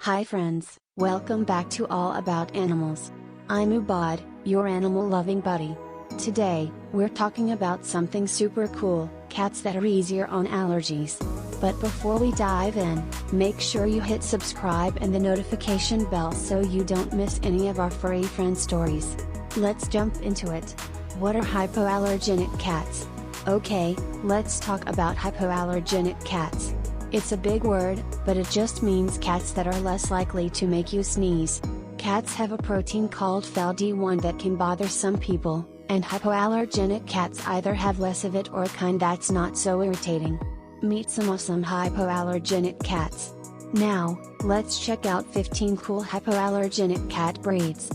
Hi friends, welcome back to All About Animals. I'm Ubad, your animal-loving buddy. Today, we're talking about something super cool, cats that are easier on allergies. But before we dive in, make sure you hit subscribe and the notification bell so you don't miss any of our furry friend stories. Let's jump into it. What are hypoallergenic cats? Okay, let's talk about hypoallergenic cats. It's a big word, but it just means cats that are less likely to make you sneeze. Cats have a protein called FeLD1 that can bother some people, and hypoallergenic cats either have less of it or a kind that's not so irritating. Meet some awesome hypoallergenic cats. Now, let's check out 15 cool hypoallergenic cat breeds.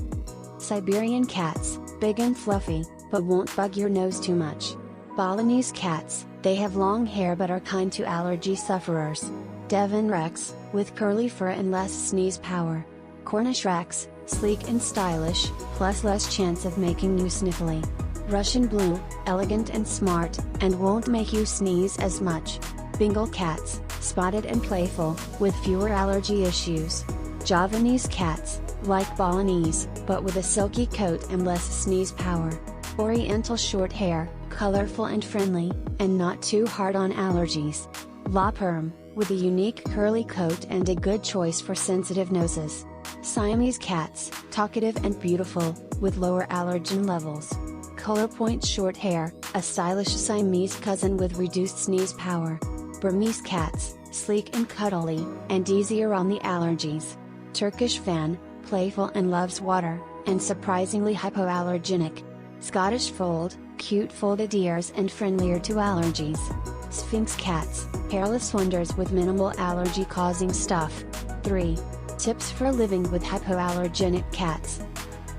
Siberian cats, big and fluffy, but won't bug your nose too much. Balinese cats, they have long hair but are kind to allergy sufferers. Devon Rex, with curly fur and less sneeze power. Cornish Rex, sleek and stylish, plus less chance of making you sniffly. Russian Blue, elegant and smart, and won't make you sneeze as much. Bengal cats, spotted and playful, with fewer allergy issues. Javanese cats, like Balinese, but with a silky coat and less sneeze power. Oriental short hair, colorful and friendly, and not too hard on allergies. La Perm, with a unique curly coat and a good choice for sensitive noses. Siamese cats, talkative and beautiful, with lower allergen levels. Color Point short hair, a stylish Siamese cousin with reduced sneeze power. Burmese cats, sleek and cuddly, and easier on the allergies. Turkish Fan, playful and loves water, and surprisingly hypoallergenic. Scottish Fold, cute folded ears and friendlier to allergies. Sphinx cats, hairless wonders with minimal allergy causing stuff. 3. Tips for living with hypoallergenic cats.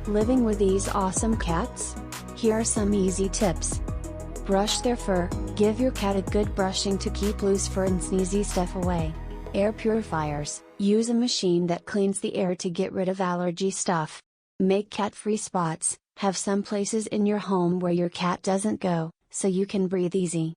Living with these awesome cats? Here are some easy tips. Brush their fur, give your cat a good brushing to keep loose fur and sneezy stuff away. Air purifiers, use a machine that cleans the air to get rid of allergy stuff. Make cat-free spots, have some places in your home where your cat doesn't go, so you can breathe easy.